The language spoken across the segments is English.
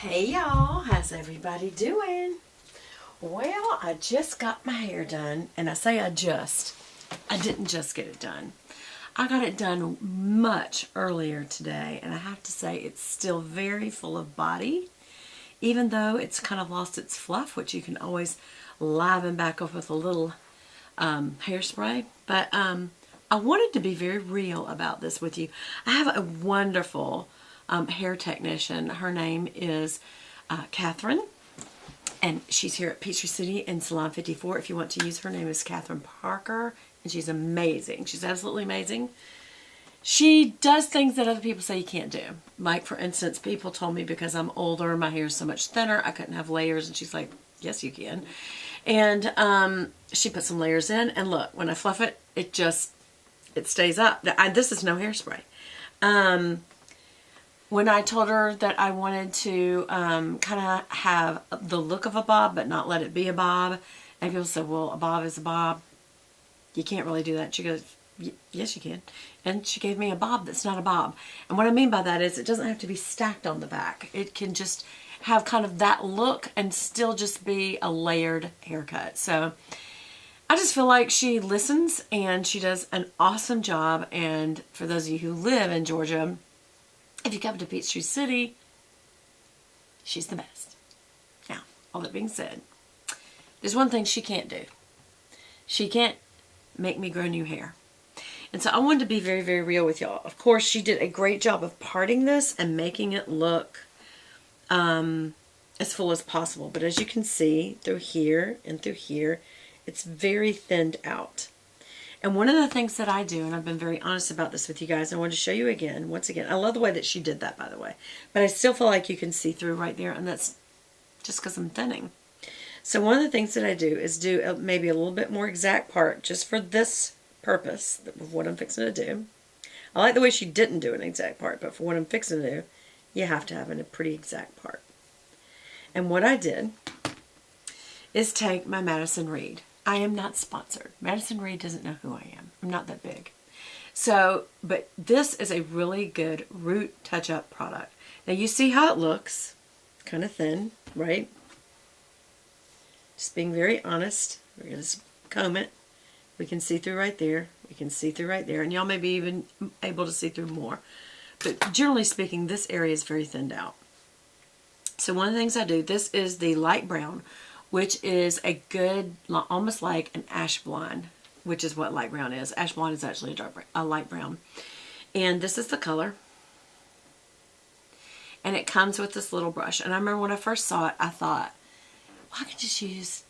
Hey y'all, how's everybody doing? Well, I just got my hair done, and I say I didn't just get it done. I got it done much earlier today, and I have to say it's still very full of body, even though it's kind of lost its fluff, which you can always liven back up with a little hairspray. But I wanted to be very real about this with you. I have a wonderful hair technician. Her name is Catherine, and she's here at Peachtree City in Salon 54. If you want to use her name is Catherine Parker, and she's amazing. She's absolutely amazing. She does things that other people say you can't do. Like, for instance, people told me because I'm older, my hair is so much thinner, I couldn't have layers, and she's like, yes, you can. And she put some layers in, and look, when I fluff it, it stays up. This is no hairspray. When I told her that I wanted to kind of have the look of a bob, but not let it be a bob, and people said, well, a bob is a bob. You can't really do that. She goes, yes, you can. And she gave me a bob that's not a bob. And what I mean by that is it doesn't have to be stacked on the back. It can just have kind of that look and still just be a layered haircut. So I just feel like she listens and she does an awesome job. And for those of you who live in Georgia, if you come to Peachtree City, she's the best. Now, all that being said, there's one thing she can't do. She can't make me grow new hair. And so I wanted to be very, very real with y'all. Of course, she did a great job of parting this and making it look as full as possible. But as you can see, through here and through here, it's very thinned out. And one of the things that I do, and I've been very honest about this with you guys, I wanted to show you again, once again. I love the way that she did that, by the way. But I still feel like you can see through right there, and that's just because I'm thinning. So one of the things that I do is do maybe a little bit more exact part just for this purpose of what I'm fixing to do. I like the way she didn't do an exact part, but for what I'm fixing to do, you have to have a pretty exact part. And what I did is take my Madison Reed. I am not sponsored. Madison Reed doesn't know who I am. I'm not that big. So, but this is a really good root touch-up product. Now you see how it looks. Kind of thin, right? Just being very honest. We're going to comb it. We can see through right there. We can see through right there. And y'all may be even able to see through more. But generally speaking, this area is very thinned out. So one of the things I do, this is the light brown, which is a good, almost like an ash blonde, which is what light brown is. Ash blonde is actually a light brown. And this is the color. And it comes with this little brush. And I remember when I first saw it, I thought, well, I could just use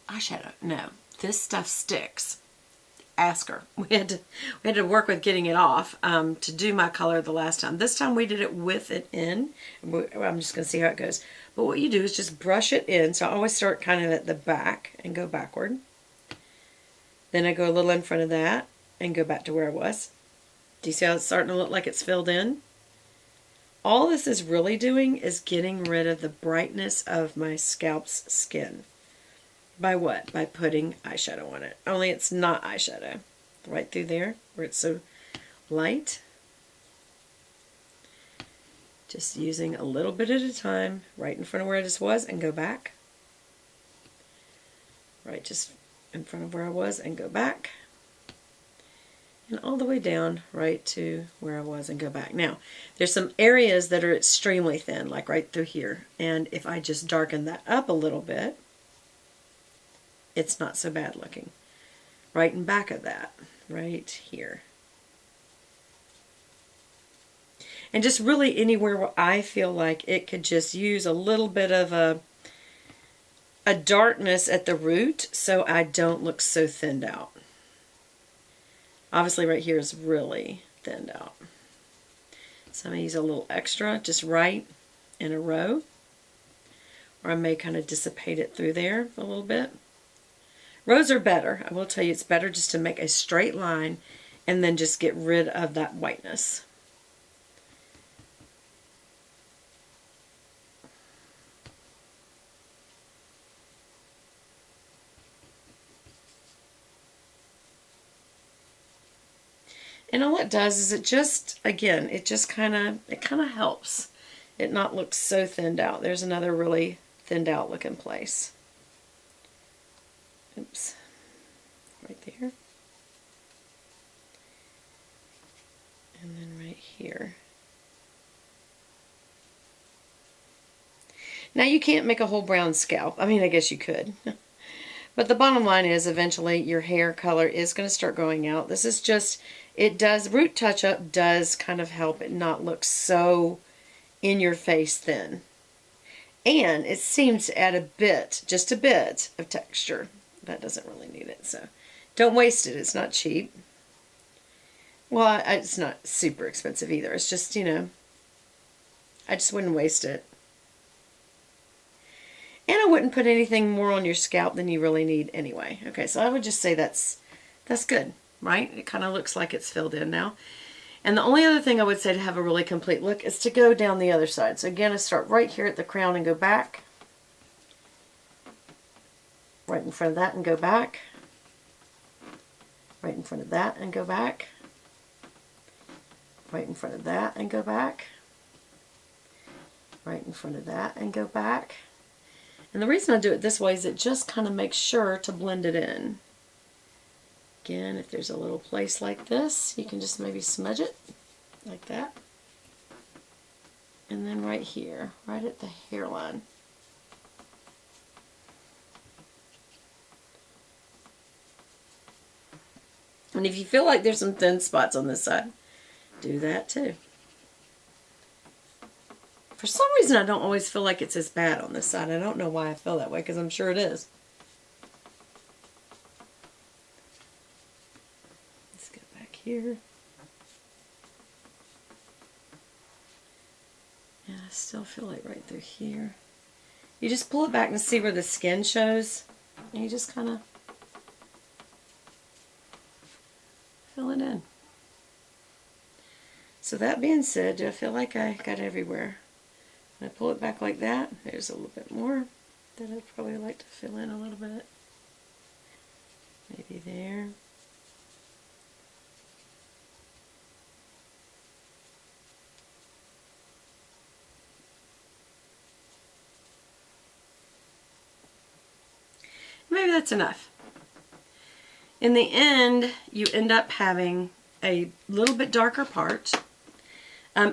eyeshadow. No, this stuff sticks. Ask her. We had to work with getting it off to do my color the last time. This time we did it with it in. I'm just going to see how it goes. But what you do is just brush it in. So I always start kind of at the back and go backward. Then I go a little in front of that and go back to where I was. Do you see how it's starting to look like it's filled in? All this is really doing is getting rid of the brightness of my scalp's skin. By what? By putting eyeshadow on it. Only it's not eyeshadow. Right through there where it's so light. Just using a little bit at a time, right in front of where I just was, and go back. Right just in front of where I was and go back. And all the way down right to where I was and go back. Now, there's some areas that are extremely thin, like right through here. And if I just darken that up a little bit, it's not so bad looking. Right in back of that, right here. And just really anywhere where I feel like it could just use a little bit of a darkness at the root so I don't look so thinned out. Obviously right here is really thinned out. So I'm going to use a little extra just right in a row. Or I may kind of dissipate it through there a little bit. Rows are better. I will tell you it's better just to make a straight line and then just get rid of that whiteness. And all it does is it just, again, it kind of helps. it not look so thinned out. There's another really thinned out looking place. Oops. Right there. And then right here. Now you can't make a whole brown scalp. I mean, I guess you could. But the bottom line is eventually your hair color is going to start going out. This is just, it does, root touch-up does kind of help it not look so in your face thin. And it seems to add a bit, just a bit of texture. That doesn't really need it, so don't waste it. It's not cheap. Well, it's not super expensive either. It's just, you know, I just wouldn't waste it. And I wouldn't put anything more on your scalp than you really need anyway. Okay, so I would just say that's good, right? It kind of looks like it's filled in now. And the only other thing I would say to have a really complete look is to go down the other side. So again, I start right here at the crown and go back. Right in front of that and go back. Right in front of that and go back. Right in front of that and go back. Right in front of that and go back. And the reason I do it this way is it just kind of makes sure to blend it in. Again, if there's a little place like this, you can just maybe smudge it like that. And then right here, right at the hairline. And if you feel like there's some thin spots on this side, do that too. For some reason, I don't always feel like it's as bad on this side. I don't know why I feel that way, because I'm sure it is. Let's get back here. Yeah, I still feel like right through here. You just pull it back and see where the skin shows. And you just kind of fill it in. So that being said, do I feel like I got everywhere? When I pull it back like that, there's a little bit more that I'd probably like to fill in a little bit. Maybe there. Maybe that's enough. In the end, you end up having a little bit darker part.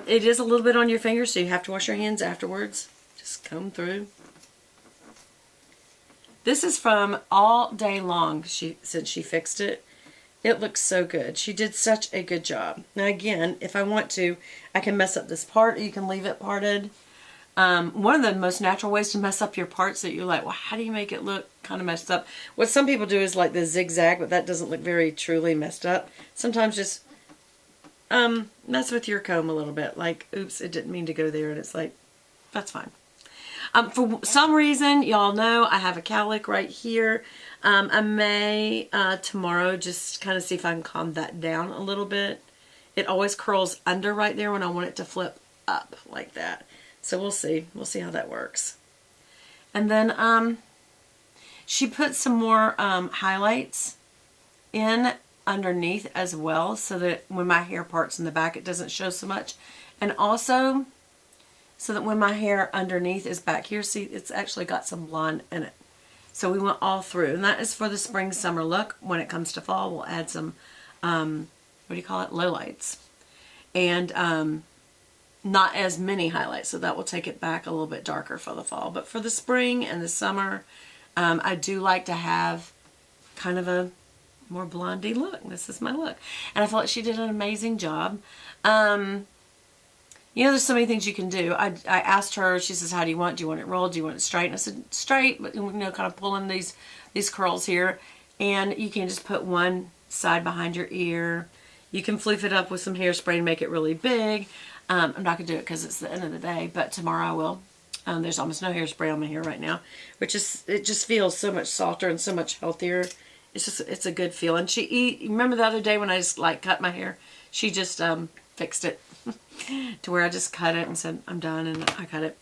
It is a little bit on your fingers, so you have to wash your hands afterwards. Just comb through. This is from All Day Long, since she fixed it. It looks so good. She did such a good job. Now again, if I want to, I can mess up this part, or you can leave it parted. One of the most natural ways to mess up your parts that you're like, well, how do you make it look kind of messed up? What some people do is like the zigzag, but that doesn't look very truly messed up. Sometimes just mess with your comb a little bit. Like, oops, it didn't mean to go there. And it's like, that's fine. For some reason, y'all know I have a cowlick right here. I may tomorrow just kind of see if I can calm that down a little bit. It always curls under right there when I want it to flip up like that. So we'll see. We'll see how that works. And then she put some more highlights in underneath as well, so that when my hair parts in the back, it doesn't show so much. And also, so that when my hair underneath is back here, see, it's actually got some blonde in it. So we went all through. And that is for the spring, summer look. When it comes to fall, we'll add some, what do you call it? Lowlights. And not as many highlights, so that will take it back a little bit darker for the fall. But for the spring and the summer, I do like to have kind of a more blondie look. This is my look. And I feel like she did an amazing job. You know, there's so many things you can do. I asked her, she says, how do you want it rolled? Do you want it straight? And I said, straight, but, you know, kind of pulling these curls here. And you can just put one side behind your ear. You can floof it up with some hairspray and make it really big. I'm not going to do it because it's the end of the day, but tomorrow I will. There's almost no hairspray on my hair right now, which is, it just feels so much softer and so much healthier. It's a good feel. And remember the other day when I just like cut my hair? She just fixed it to where I just cut it and said, I'm done, and I cut it.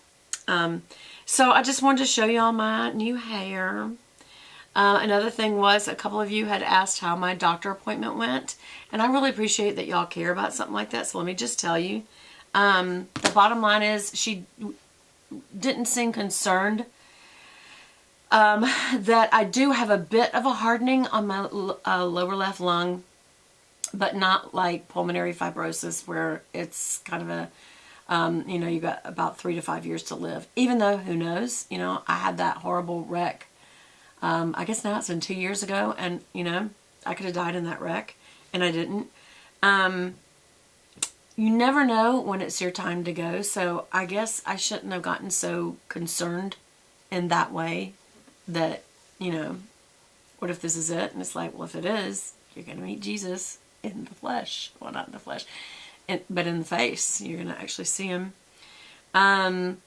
So I just wanted to show y'all my new hair. Another thing was, a couple of you had asked how my doctor appointment went, and I really appreciate that y'all care about something like that, so let me just tell you. The bottom line is she didn't seem concerned that I do have a bit of a hardening on my lower left lung, but not like pulmonary fibrosis where it's kind of a, you know, you got about 3 to 5 years to live. Even though, who knows, you know, I had that horrible wreck. I guess now it's been 2 years ago, and, you know, I could have died in that wreck, and I didn't. You never know when it's your time to go, so I guess I shouldn't have gotten so concerned in that way that, you know, what if this is it? And it's like, well, if it is, you're going to meet Jesus in the flesh. Well, not in the flesh, but in the face. You're going to actually see him. And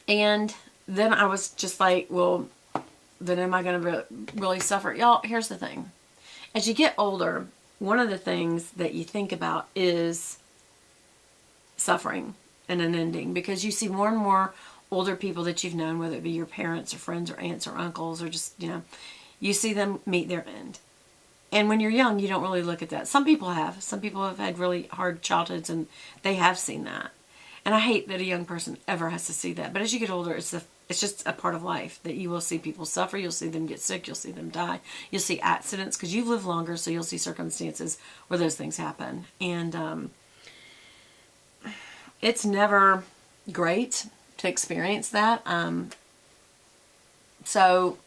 then I was just like, well, then am I going to really suffer? Y'all, here's the thing. As you get older, one of the things that you think about is suffering and an ending, because you see more and more older people that you've known, whether it be your parents or friends or aunts or uncles or just, you know, you see them meet their end. And when you're young, you don't really look at that. Some people have. Some people have had really hard childhoods and they have seen that. And I hate that a young person ever has to see that. But as you get older, it's just a part of life that you will see people suffer. You'll see them get sick. You'll see them die. You'll see accidents because you've lived longer, so you'll see circumstances where those things happen. And it's never great to experience that. So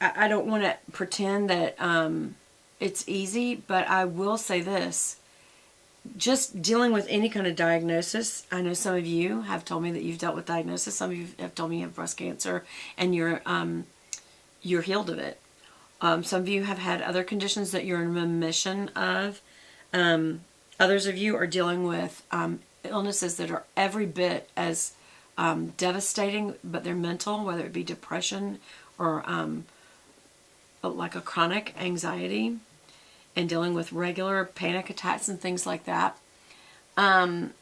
I don't want to pretend that it's easy, but I will say this. Just dealing with any kind of diagnosis, I know some of you have told me that you've dealt with diagnosis. Some of you have told me you have breast cancer and you're healed of it. Some of you have had other conditions that you're in remission of. Others of you are dealing with illnesses that are every bit as devastating, but they're mental, whether it be depression or like a chronic anxiety, and dealing with regular panic attacks and things like that. And